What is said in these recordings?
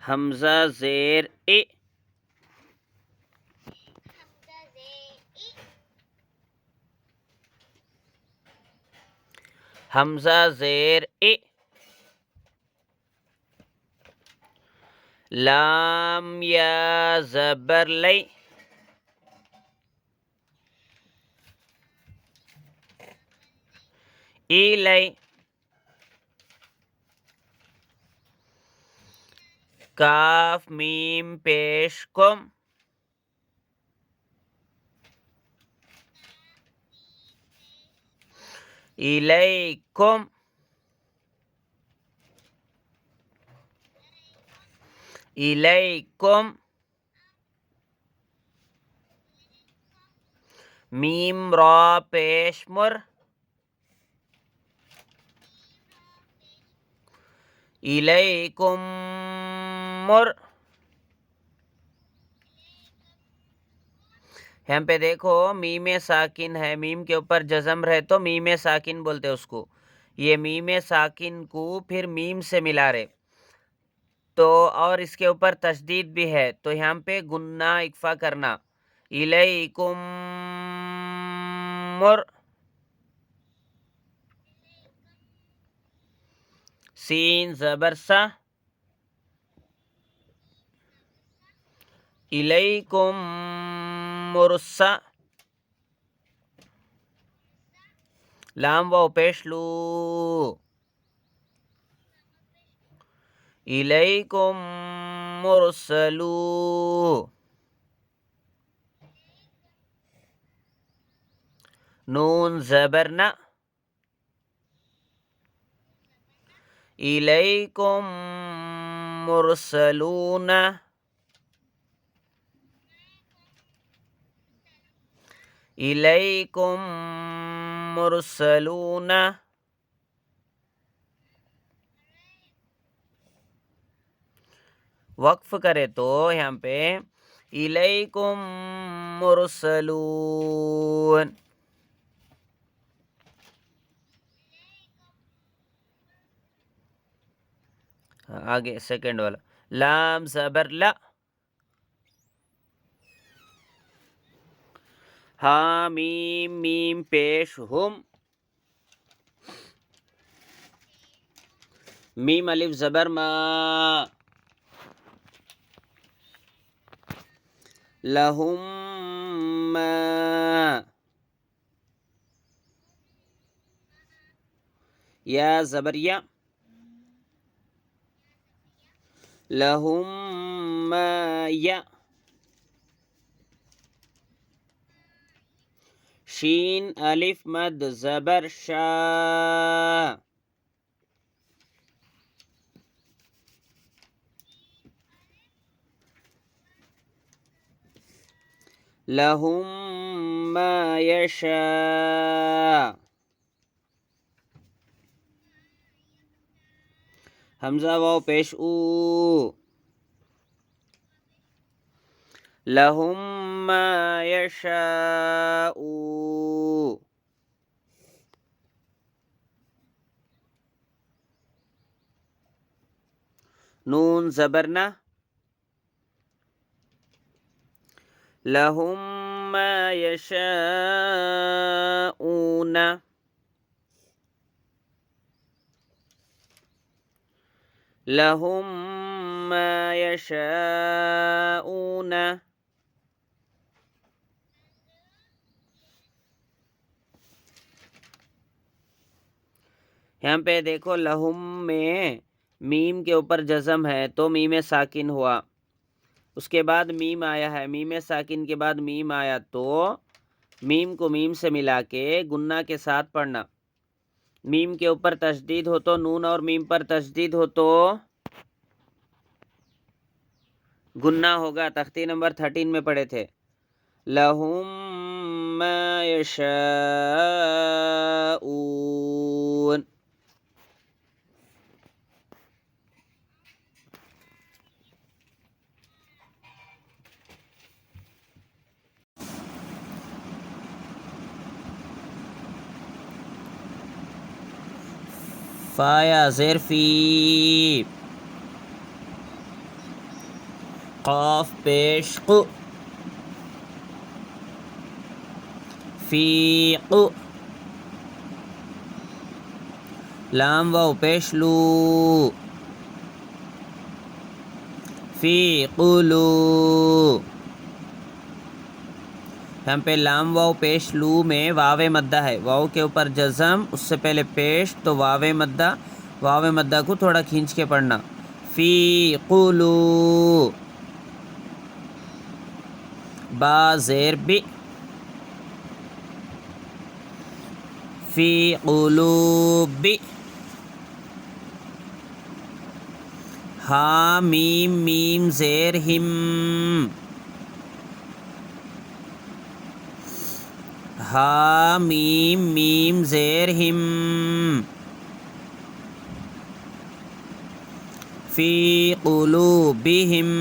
حمزہ زیر ای، حمزہ زیر ای، لام یا زبر لی، ایلی، کاف میم پیش کم، الیکم، الیکم، میم را پیش مر، الیکم مر. یہاں پہ دیکھو میم ساکن ہے، میم کے اوپر جزم رہے تو میم ساکن بولتے اس کو. یہ میم ساکن کو پھر میم سے ملا رہے تو، اور اس کے اوپر تشدید بھی ہے تو یہاں پہ گنہ اکفا کرنا. الیکم مر، سین زبر سا، الیکم مرسا، لام واو پیش لو، الیکم مرسلو، نون زبر نا، الیکم مرسلون، الیکم مرسلون. وقف کرے تو یہاں پہ الیکم مرسلون. آگے سیکنڈ والا لام زبر لا، ہاں میم میم پیش ہم، میم الف زبر ما، لہم ما، یا زبر یا، لہم ما یا، شین الف مد زبر شا، لہم ما یشاء، حمزہ واو پیش او، لہم ما یشاء، نون زبر نا، لہم ما یشاءون، لہم ما یشاءون. یہاں پہ دیکھو لہم میں میم کے اوپر جزم ہے تو میم ساکن ہوا، اس کے بعد میم آیا ہے، میم ساکن کے بعد میم آیا تو میم کو میم سے ملا کے گنہ کے ساتھ پڑھنا. میم کے اوپر تشدید ہو تو نون اور میم پر تشدید ہو تو گنہ ہوگا. تختی نمبر 13 میں پڑھے تھے. لہم ما یشاءون. فایا زیر فی، قاف پیش قو، فی قو، لام واو پیش لو، فی قلو. یہاں پہ لام واو پیش لو میں واو مدہ ہے، واو کے اوپر جزم، اس سے پہلے پیش تو واو مدہ، واو مدہ کو تھوڑا کھینچ کے پڑھنا. فی قلو، با زیر بی، فی قلوب، ہا میم میم زیر ہم، ہا میم میم زیر ہم، فی قلوبہم،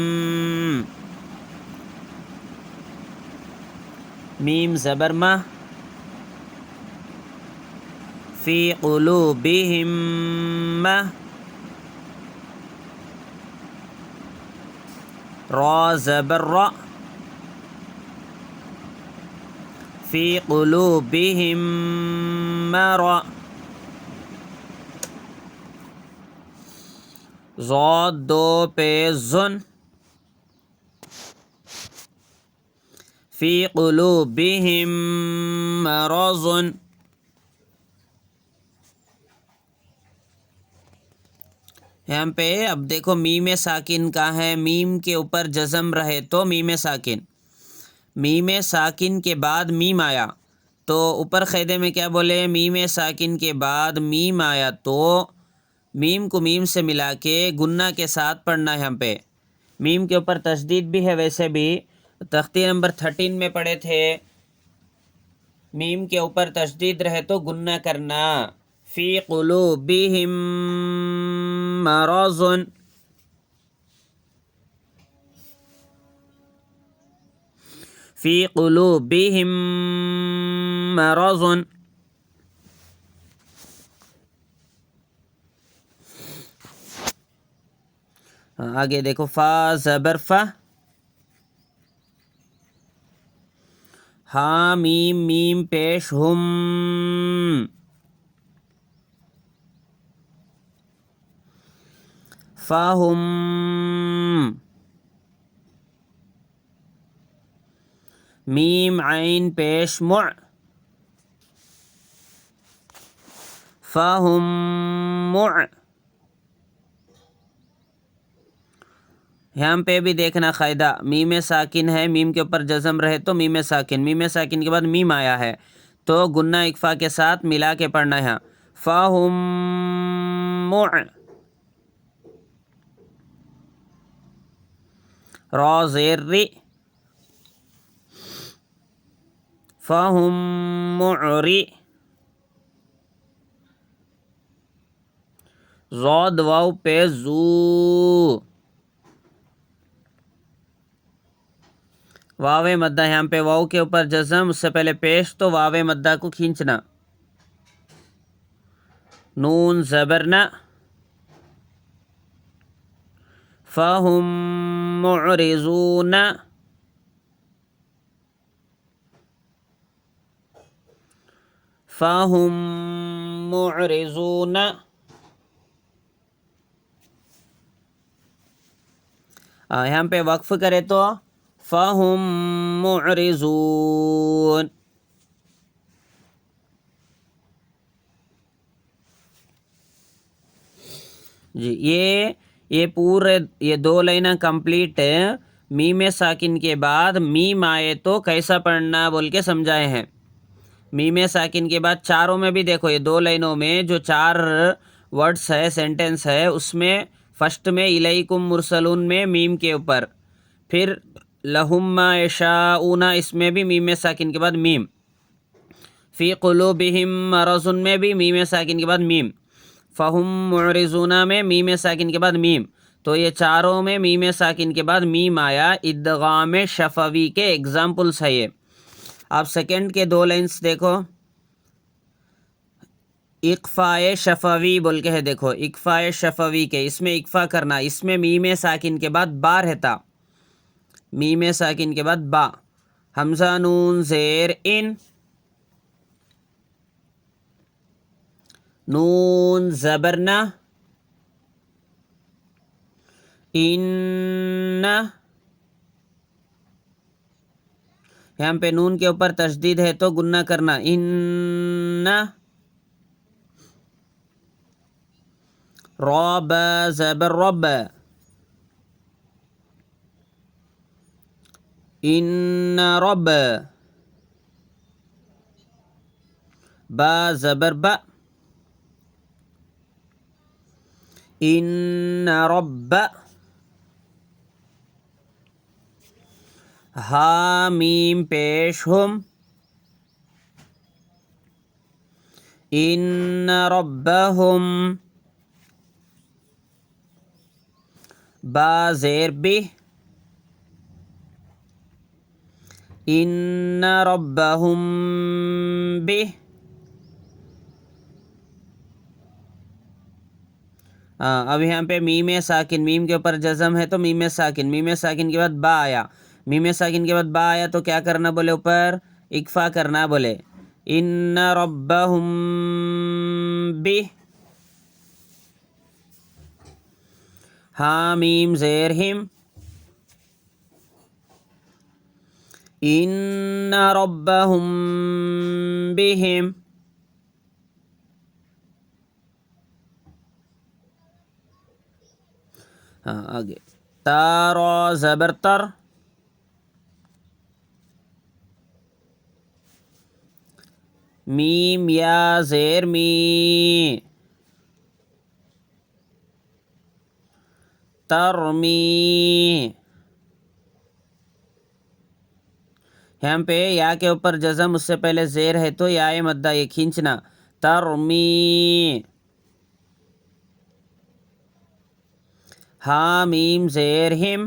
میم زبر ما، فی قلوبہم ما، را زبر را، فی قلوبہم مرض، ضاد دو پہ زن، فی قلوبہم مرض. یہاں پہ اب دیکھو میم ساکن کا ہے، میم کے اوپر جزم رہے تو میم ساکن، میم ساکن کے بعد میم آیا تو اوپر قاعدے میں کیا بولے، میم ساکن کے بعد میم آیا تو میم کو میم سے ملا کے گنہ کے ساتھ پڑھنا ہے. یہاں پہ میم کے اوپر تشدید بھی ہے، ویسے بھی تختی نمبر 13 میں پڑھے تھے، میم کے اوپر تشدید رہے تو گنہ کرنا. فی قلوبہم مرض، فی قلوبہم مرض. آگے دیکھو، فا زبر فا، ہا میم میم پیش ہم، فہم، میم عین پیش مع، فہم مع. یہاں پہ بھی دیکھنا قاعدہ، میم ساکن ہے، میم کے اوپر جزم رہے تو میم ساکن، میم ساکن کے بعد میم آیا ہے تو گنہ اکفا کے ساتھ ملا کے پڑھنا ہے. فہم مع، را زیر ری، فہم معری، ضاد واو پہ زو، واو مدہ، یہاں پہ واو کے اوپر جزم، اس سے پہلے پیش تو واو مدہ کو کھینچنا. نون زبرنا، فہم معرضون، فہم معرضون. یہاں پہ وقف کرے تو فہم معرضون. جی یہ پورے یہ دو لائنیں کمپلیٹ میم ساکن کے بعد میم آئے تو کیسا پڑھنا بول کے سمجھائے ہیں. میم ساکن کے بعد چاروں میں بھی دیکھو، یہ دو لائنوں میں جو 4 ورڈس ہے، سینٹنس ہے، اس میں فرسٹ میں الیکم مرسلون میں میم کے اوپر، پھر لہم ما یشاؤون اس میں بھی میم ساکن کے بعد میم، فی قلوبہم مرض میں بھی میم ساکن کے بعد میم، فہم معرضون میں میم ساکن کے بعد میم. تو یہ چاروں میں میم ساکن کے بعد میم آیا. ادغام شفوی کے ایگزامپلس ہے یہ. آپ سیکنڈ کے 2 لائنس دیکھو، اقفائے شفوی بول کے ہے، دیکھو اقفائے شفوی کے، اس میں اقفا کرنا، اس میں میم ساکن کے بعد با رہتا، میم ساکن کے بعد با، حمزہ نون زیر ان، نون زبر نہ، ان، یہاں پہ نون کے اوپر تشدید ہے تو گنہ کرنا، ان، رب زبر رب، ان رب، با زبر با، ان رب، ہا میم پیش ہم، ان ربہم، با زیر بہ، ان ربہم بہ، اب یہاں پہ میم ساکن، میم کے اوپر جزم ہے تو میم ساکن، میم ساکن کے بعد با آیا، میم ساکن کے بعد با آیا تو کیا کرنا بولے اوپر اکفا کرنا بولے، ان ربہم بہ، ہا میم زیر ہم، ان ربہم بہم، آگے تارا زبر تر، میم یا زیر می، ترمی، یہاں پہ یا کے اوپر جزم، اس سے پہلے زیر ہے تو یا مدہ یہ کھینچنا، ترمی، ہا میم زیر ہم،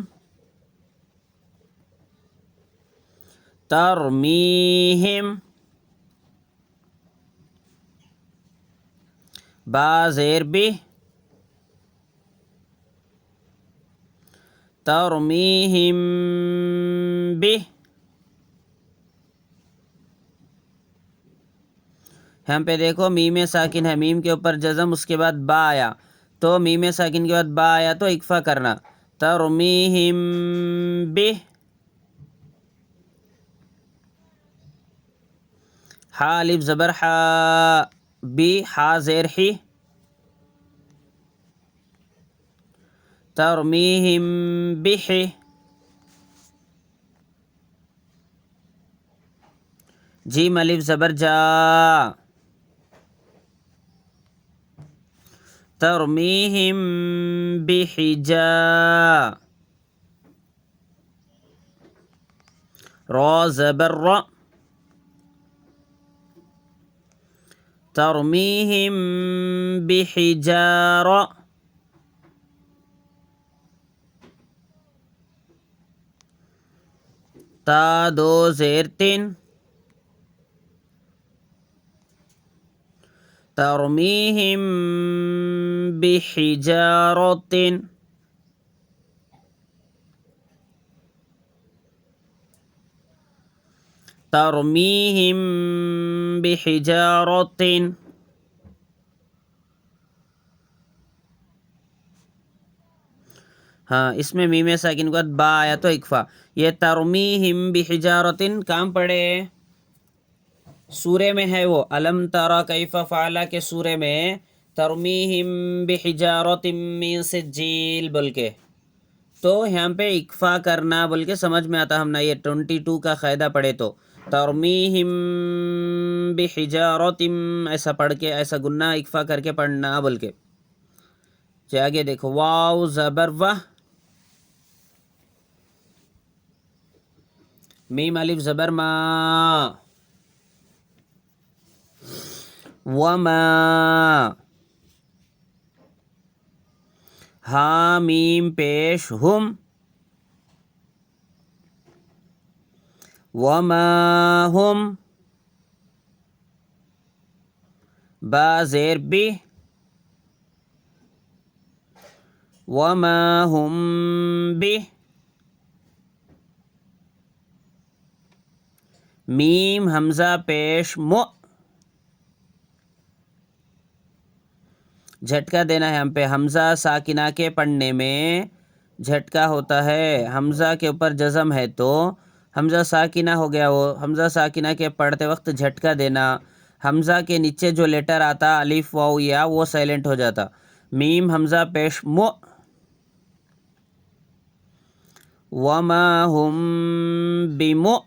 ترمیہم، با زیر بہ، ترمیہم بہ، یہاں پہ دیکھو میم ساکن ہے، میم کے اوپر جزم، اس کے بعد با آیا تو میم ساکن کے بعد با آیا تو اکفا کرنا، ترمیہم بہ، ہا الف زبر ہا، بی ہا زیر ہی، ترمیہم بہ، جیم الف زبر جا، ترمیہم بحجا، را زبر را، ترمیہم بحجارہ، تا دو زیر تین، ترمیہم بحجارۃ، ترمیہم بحجارۃ، ہاں اس میں میم ساکن کے بعد با آیا تو اکفا، یہ ترمیہم بحجارۃ کام پڑے سورے میں ہے، وہ الم تری کیف فعل کے سورے میں ترمیہم بحجارۃ من سجیل بول کے، تو یہاں پہ اکفا کرنا بول کے سمجھ میں آتا ہم نے، یہ 22 کا قاعدہ پڑھے تو ترمیہم بحجارۃ، ایسا پڑھ کے ایسا گنہ اکفا کر کے پڑھنا بول کے۔ آگے دیکھو واو زبر و، میم الف زبر ما، وما، ہا میم پیش ہم، وما ہم، با زیر بی، وما ہم بہ، میم حمزہ پیش مو، جھٹکا دینا ہے ہم پہ. حمزہ ساکنہ کے پڑھنے میں جھٹکا ہوتا ہے. حمزہ کے اوپر جزم ہے تو حمزہ ساکنہ ہو گیا، وہ حمزہ ساکنہ کے پڑھتے وقت جھٹکا دینا. حمزہ کے نیچے جو لیٹر آتا الف واو یا وہ سائلنٹ ہو جاتا. میم حمزہ پیش مو. وما ہم بمو،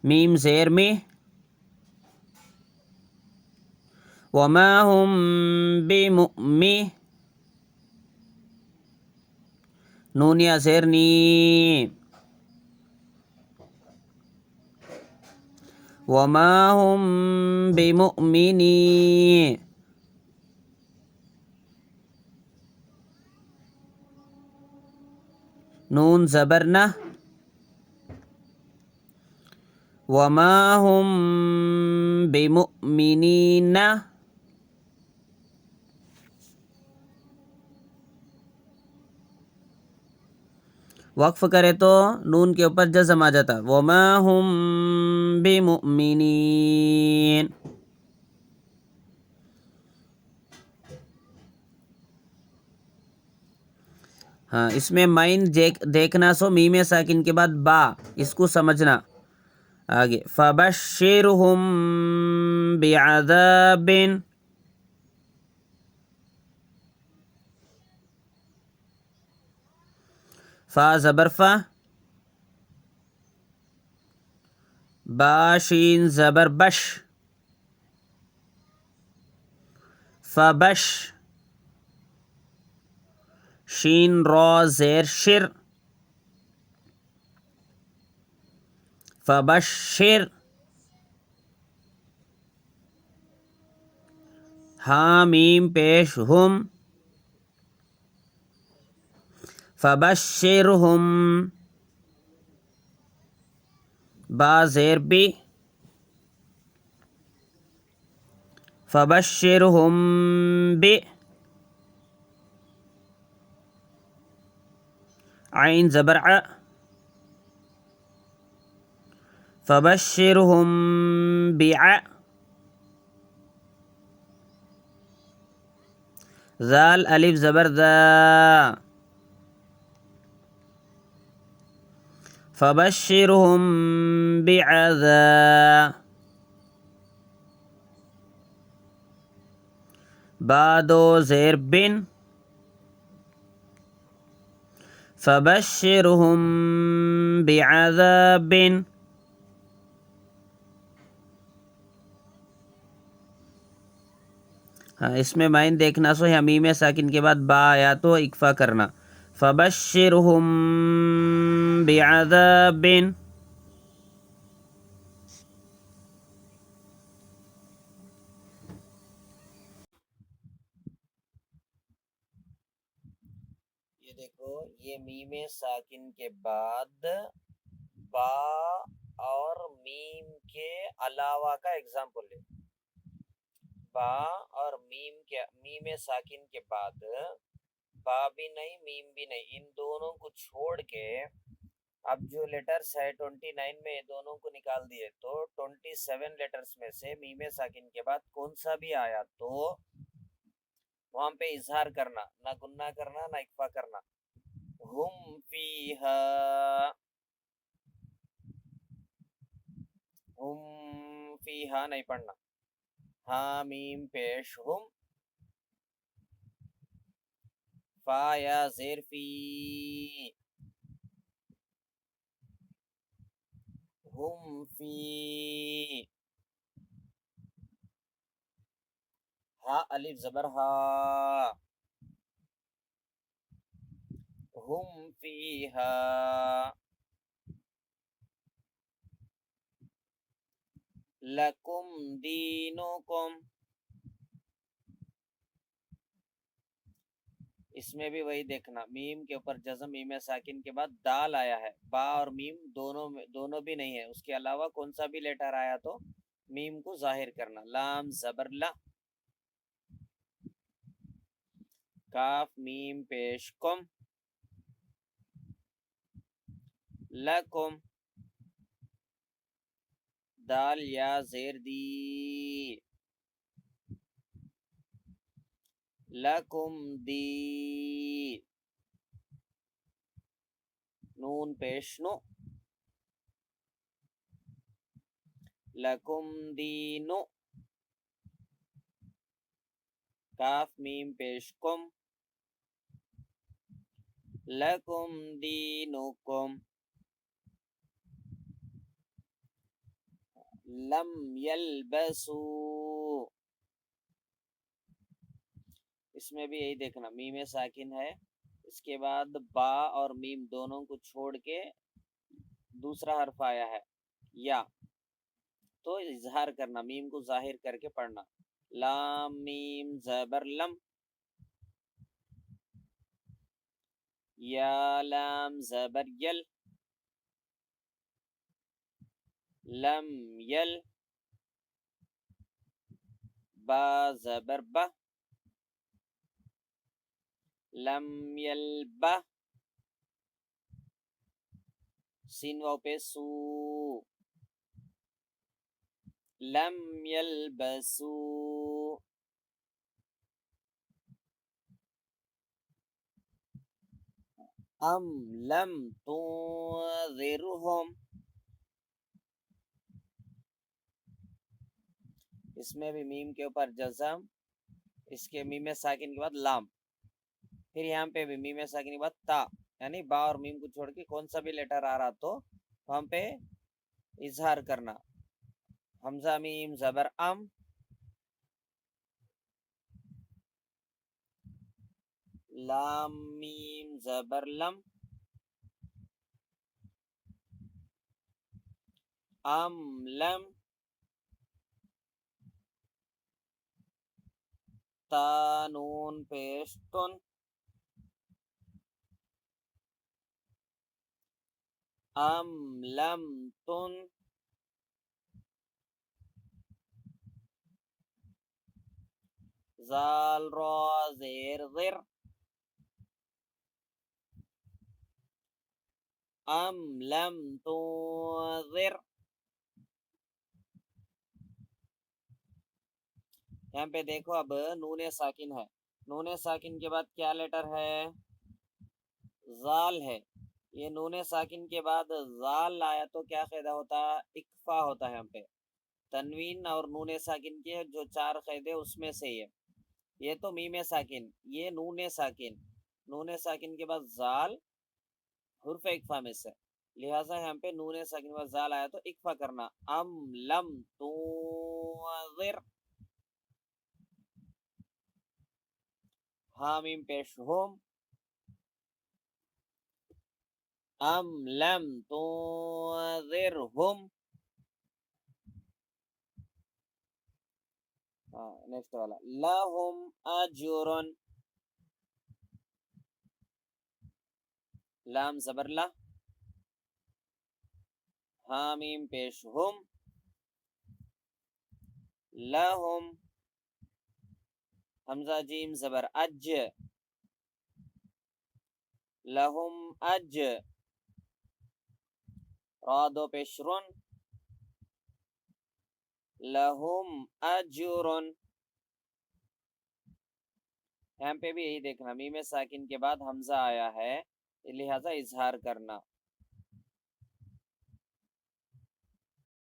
میم زیر میں. وما ہم بمؤمن، نون یا زیر نی. وما ہم بمؤمنین، نون زبر نہ. وما ہم بمؤمنین، وقف کرے تو نون کے اوپر جزم آ جاتا. وما ہم بمؤمنین. ہاں اس میں مائن دیکھنا سو میم ساکن کے بعد با، اس کو سمجھنا. آگے فبشرہم بعذاب، فا زبر فا، با شین زبر بش، فبش. شین را زیر شر، فبشر. ہاں میم پیش ہم، فبشرہم. با زیر بی، فبشرہم بی. عین زبر ع، فبشرہم بع. ذال الف زبر ذا، فبشرہم بعذاب. با دو زیر بن، فبشرہم بعذاب. ہاں اس میں مائن دیکھنا سو ہے میم ساکن کے بعد با آیا تو اکفا کرنا. فبشرہم بعذاب. یہ دیکھو یہ میم ساکن کے بعد با اور میم کے علاوہ کا ایگزامپل ہے. با اور میم ساکن کے بعد با بھی نہیں میم بھی نہیں، ان دونوں کو چھوڑ کے اب جو لیٹرز ہے 29 میں دونوں کو نکال دیے تو 27 لیٹرز میں سے میم ساکن کے بعد کون سا بھی آیا تو وہاں پہ اظہار کرنا، نہ گننا کرنا نہ اکفا کرنا. ہم فیہا، ہم فیہا نہیں پڑھنا. ہاں میم پیش ہم، فا یا زیر فی، ہم فی. ہا الف زبر ہا، ہم فیہا. لکم دینکم، اس میں بھی وہی دیکھنا میم کے اوپر جزم میم ساکن کے بعد دال آیا ہے، با اور میم دونوں بھی نہیں ہے، اس کے علاوہ کون سا بھی لیٹر آیا تو میم کو ظاہر کرنا. لام زبر لا، کاف میم پیش کم، لکم. دال یا زیر دی لکم دی نون پیش نو لکم دینو کاف میم پیش کم لکم دینکم لم یلبسو اس میں بھی یہی دیکھنا میم ساکن ہے اس کے بعد با اور میم دونوں کو چھوڑ کے دوسرا حرف آیا ہے یا تو اظہار کرنا میم کو ظاہر کر کے پڑھنا لام میم زبر لم یا لام زبر یل لم یل با زبر با لم یلبہ سین واو پہ سو لم یلبسو ام لم تنذرہم اس میں بھی میم کے اوپر جزم اس کے میم ساکن کے بعد لام پھر یہاں پہ بھی میم ساکن کے بعد تا یعنی با اور میم کو چھوڑ کے کون سا بھی لیٹر آ رہا تو وہاں پہ اظہار کرنا حمزہ میم زبر ام لام میم زبر لم ام لم تا نون پیش تن ام لم تن زال را زیر زر ام لم تنذر یہاں پہ دیکھو اب نون ساکن ہے نون ساکن کے بعد کیا لیٹر ہے زال ہے یہ نون ساکن کے بعد زال آیا تو کیا قاعدہ ہوتا ہے اکفا ہوتا ہے یہاں پہ تنوین اور نون ساکن کے جو چار قاعدے اس میں سے یہ تو میم ساکن یہ نون ساکن کے بعد زال حرف اکفا میں سے لہٰذا یہاں پہ نون ساکن کے بعد زال آیا تو اکفا کرنا ام لم تنذر حامیم پیش ہوم ام لم تنذرہم نیکسٹ والا لہم اجرن لام زبر لا حامیم پیش ہم لہم حمزہ جیم زبر اج لہم اج را دو پیش رن لہم اجرن یہاں پہ بھی یہی دیکھنا میم ساکن کے بعد حمزہ آیا ہے لہذا اظہار کرنا